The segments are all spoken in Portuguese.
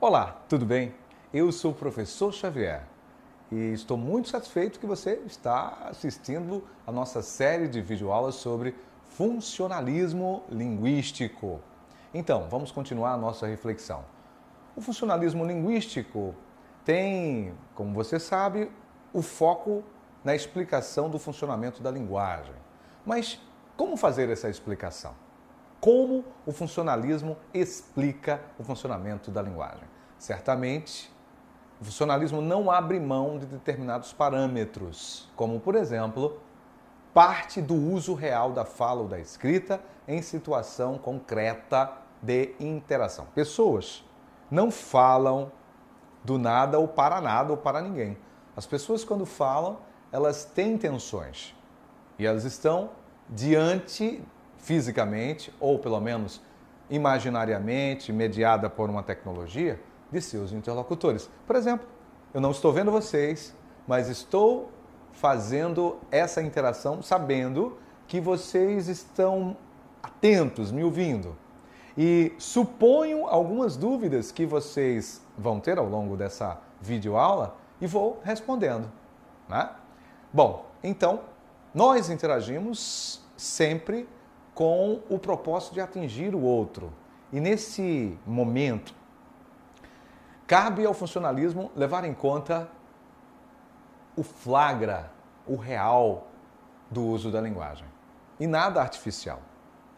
Olá, tudo bem? Eu sou o professor Xavier e estou muito satisfeito que você está assistindo a nossa série de videoaulas sobre funcionalismo linguístico. Então, vamos continuar a nossa reflexão. O funcionalismo linguístico tem, como você sabe, o foco na explicação do funcionamento da linguagem. Mas como fazer essa explicação? Como o funcionalismo explica o funcionamento da linguagem? Certamente, o funcionalismo não abre mão de determinados parâmetros, como, por exemplo, parte do uso real da fala ou da escrita em situação concreta de interação. Pessoas não falam do nada ou para ninguém. As pessoas, quando falam, elas têm intenções e elas estão diante, fisicamente, ou pelo menos imaginariamente, mediada por uma tecnologia, de seus interlocutores. Por exemplo, eu não estou vendo vocês, mas estou fazendo essa interação sabendo que vocês estão atentos, me ouvindo. E suponho algumas dúvidas que vocês vão ter ao longo dessa videoaula e vou respondendo, né? Bom, então, nós interagimos sempre com o propósito de atingir o outro. E nesse momento, cabe ao funcionalismo levar em conta o flagra, o real do uso da linguagem. E nada artificial,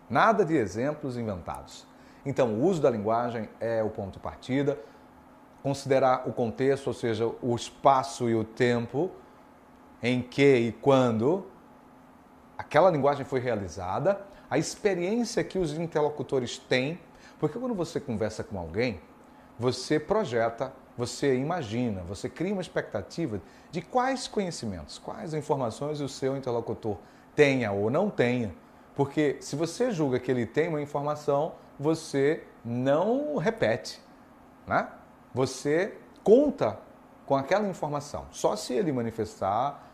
nada de exemplos inventados. Então, o uso da linguagem é o ponto de partida, considerar o contexto, ou seja, o espaço e o tempo em que e quando aquela linguagem foi realizada, a experiência que os interlocutores têm, porque quando você conversa com alguém, você projeta, você imagina, você cria uma expectativa de quais conhecimentos, quais informações o seu interlocutor tenha ou não tenha. Porque se você julga que ele tem uma informação, você não repete, né? Você conta com aquela informação. Só se ele manifestar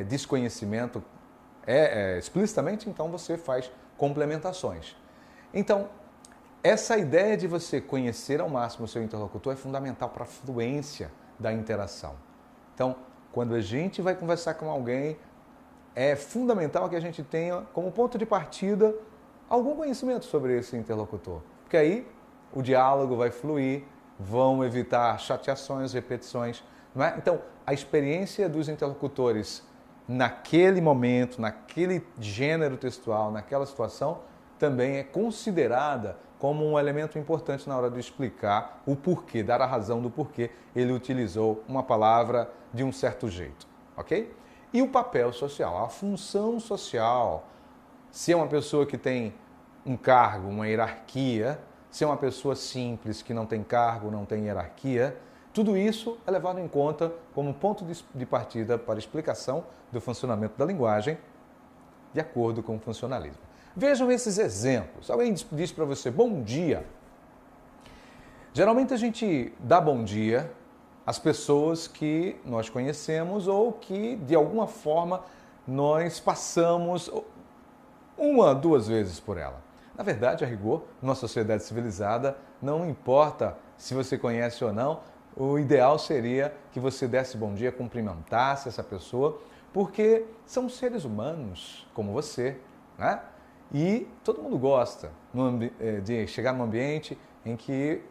desconhecimento explicitamente, então você faz complementações. Então, essa ideia de você conhecer ao máximo o seu interlocutor é fundamental para a fluência da interação. Então, quando a gente vai conversar com alguém, é fundamental que a gente tenha como ponto de partida algum conhecimento sobre esse interlocutor. Porque aí o diálogo vai fluir, vão evitar chateações, repetições, não é? Então, a experiência dos interlocutores naquele momento, naquele gênero textual, naquela situação, também é considerada como um elemento importante na hora de explicar o porquê, dar a razão do porquê ele utilizou uma palavra de um certo jeito, ok? E o papel social, a função social. Se é uma pessoa que tem um cargo, uma hierarquia, se é uma pessoa simples que não tem cargo, não tem hierarquia, tudo isso é levado em conta como ponto de partida para a explicação do funcionamento da linguagem de acordo com o funcionalismo. Vejam esses exemplos. Alguém diz para você, bom dia. Geralmente a gente dá bom dia às pessoas que nós conhecemos ou que, de alguma forma, nós passamos uma, duas vezes por ela. Na verdade, a rigor, numa sociedade civilizada, não importa se você conhece ou não, o ideal seria que você desse bom dia, cumprimentasse essa pessoa, porque são seres humanos como você, né? E todo mundo gosta de chegar num ambiente em que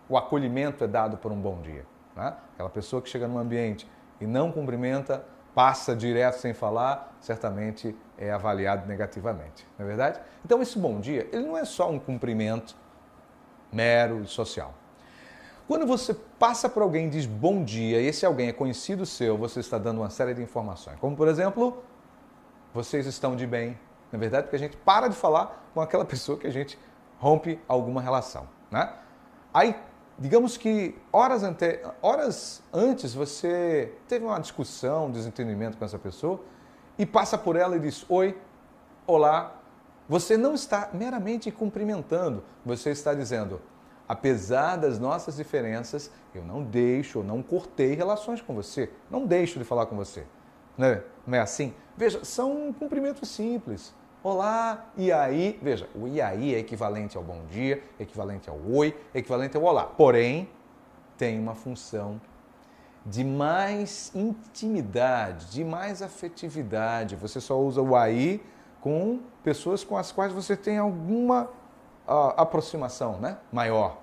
o acolhimento é dado por um bom dia, né? Aquela pessoa que chega num ambiente e não cumprimenta, passa direto sem falar, certamente é avaliado negativamente, não é verdade? Então esse bom dia, ele não é só um cumprimento mero e social. Quando você passa por alguém e diz bom dia, e esse alguém é conhecido seu, você está dando uma série de informações. Como, por exemplo, vocês estão de bem. Na verdade, porque a gente para de falar com aquela pessoa que a gente rompe alguma relação, né? Aí, digamos que horas antes você teve uma discussão, um desentendimento com essa pessoa e passa por ela e diz oi, olá. Você não está meramente cumprimentando, você está dizendo, apesar das nossas diferenças, eu não cortei relações com você, não deixo de falar com você. Não é assim? Veja, são cumprimentos simples. Olá, e aí? Veja, o e aí é equivalente ao bom dia, é equivalente ao oi, é equivalente ao olá. Porém, tem uma função de mais intimidade, de mais afetividade. Você só usa o aí com pessoas com as quais você tem alguma aproximação, né, maior.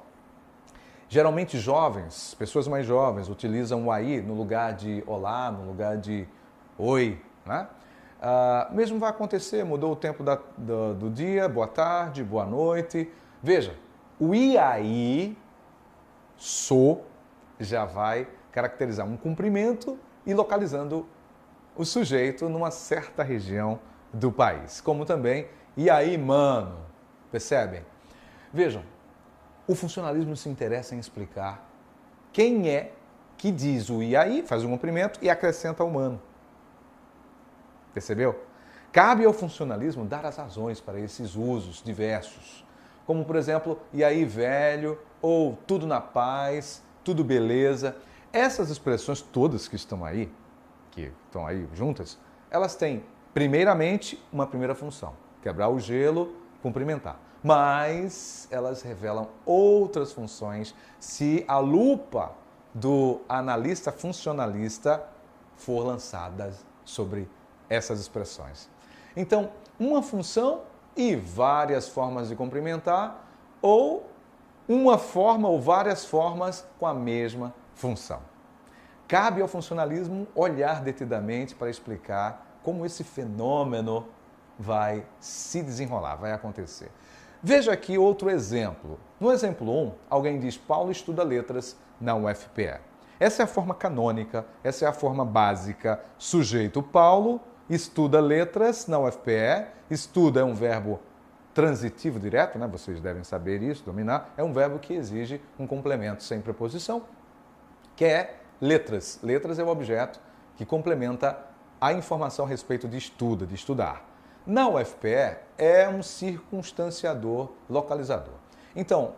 Geralmente jovens, pessoas mais jovens, utilizam o aí no lugar de olá, no lugar de oi, né? Mesmo vai acontecer, mudou o tempo do dia, boa tarde, boa noite. Veja, o e aí, sou, já vai caracterizar um cumprimento e localizando o sujeito numa certa região do país. Como também, e aí, mano? Percebem? Vejam, o funcionalismo se interessa em explicar quem é que diz o e aí, faz um cumprimento e acrescenta o mano. Percebeu? Cabe ao funcionalismo dar as razões para esses usos diversos. Como, por exemplo, e aí, velho? Ou tudo na paz, tudo beleza. Essas expressões todas que estão aí juntas, elas têm, primeiramente, uma primeira função: quebrar o gelo, cumprimentar. Mas elas revelam outras funções se a lupa do analista funcionalista for lançada sobre essas expressões. Então, uma função e várias formas de cumprimentar, ou uma forma ou várias formas com a mesma função. Cabe ao funcionalismo olhar detidamente para explicar como esse fenômeno vai se desenrolar, vai acontecer. Veja aqui outro exemplo. No exemplo 1, alguém diz: Paulo estuda letras na UFPE. Essa é a forma canônica, essa é a forma básica. Sujeito Paulo estuda letras na UFPE. Estuda é um verbo transitivo direto, né? Vocês devem saber isso, dominar. É um verbo que exige um complemento sem preposição, que é letras. Letras é o objeto que complementa a informação a respeito de estuda, de estudar. Na UFPE é um circunstanciador localizador. Então,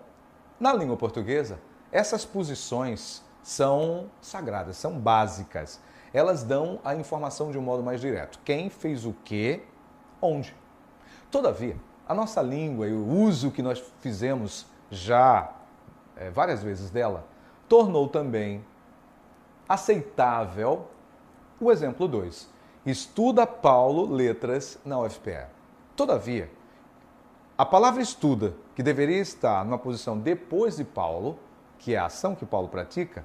na língua portuguesa, essas posições são sagradas, são básicas. Elas dão a informação de um modo mais direto. Quem fez o quê, onde. Todavia, a nossa língua e o uso que nós fizemos já várias vezes dela, tornou também aceitável o exemplo 2. Estuda Paulo letras na UFPE. Todavia, a palavra estuda, que deveria estar numa posição depois de Paulo, que é a ação que Paulo pratica,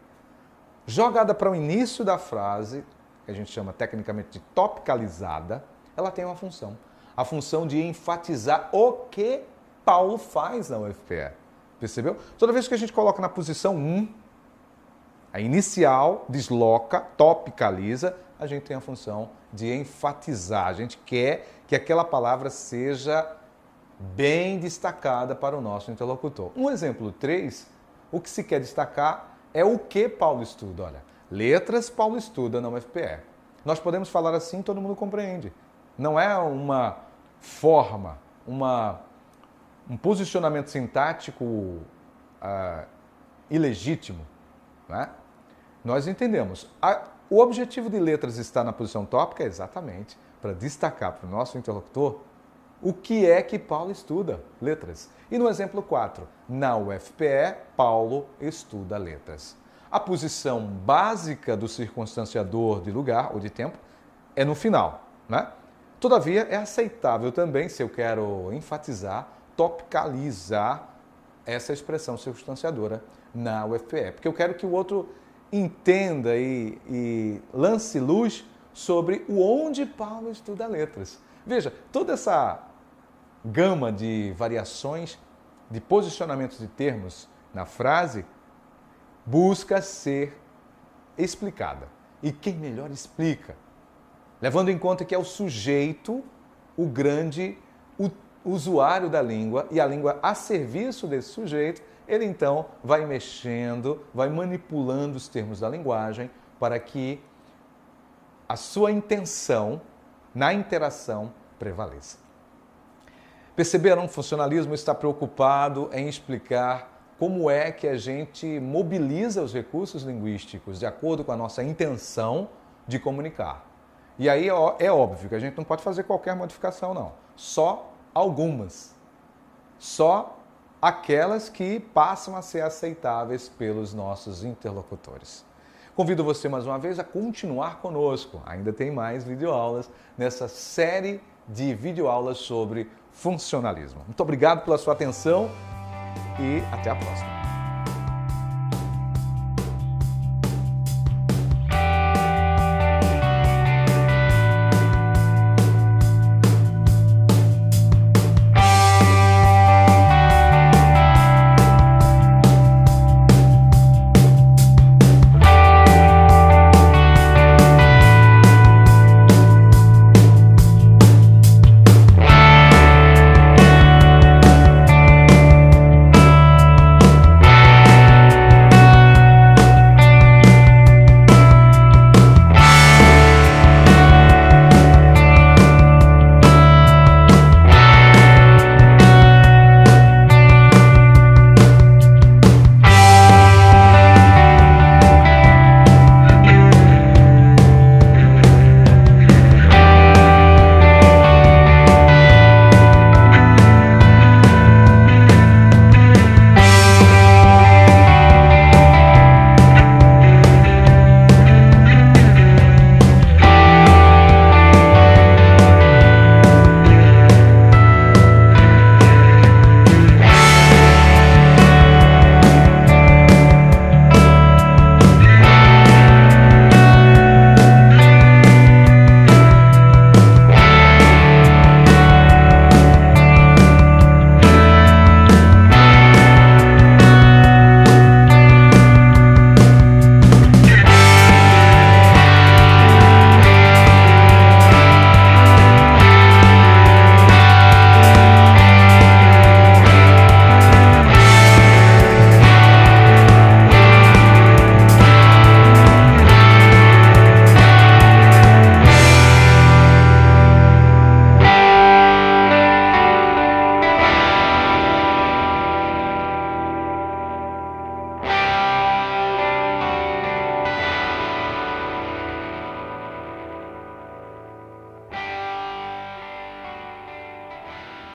jogada para o início da frase, que a gente chama tecnicamente de topicalizada, ela tem uma função. A função de enfatizar o que Paulo faz na UFPE. Percebeu? Toda vez que a gente coloca na posição 1, a inicial, desloca, topicaliza, a gente tem a função de enfatizar. A gente quer que aquela palavra seja bem destacada para o nosso interlocutor. Um exemplo 3, o que se quer destacar é o que Paulo estuda. Olha, letras Paulo estuda na UFPE. Nós podemos falar assim, todo mundo compreende. Não é uma forma, um posicionamento sintático ilegítimo, né? Nós entendemos. O objetivo de letras estar na posição tópica é exatamente para destacar para o nosso interlocutor o que é que Paulo estuda, letras. E no exemplo 4, na UFPE, Paulo estuda letras. A posição básica do circunstanciador de lugar ou de tempo é no final, né? Todavia, é aceitável também, se eu quero enfatizar, topicalizar essa expressão circunstanciadora na UFPE, porque eu quero que o outro entenda e lance luz sobre o onde Paulo estuda letras. Veja, toda essa gama de variações, de posicionamentos de termos na frase, busca ser explicada. E quem melhor explica? Levando em conta que é o sujeito, o grande usuário da língua, e a língua a serviço desse sujeito, ele então vai mexendo, vai manipulando os termos da linguagem para que a sua intenção na interação prevaleça. Perceberam? O funcionalismo está preocupado em explicar como é que a gente mobiliza os recursos linguísticos de acordo com a nossa intenção de comunicar. E aí é óbvio que a gente não pode fazer qualquer modificação, não. Só algumas. Só aquelas que passam a ser aceitáveis pelos nossos interlocutores. Convido você mais uma vez a continuar conosco. Ainda tem mais videoaulas nessa série de videoaulas sobre funcionalismo. Muito obrigado pela sua atenção e até a próxima.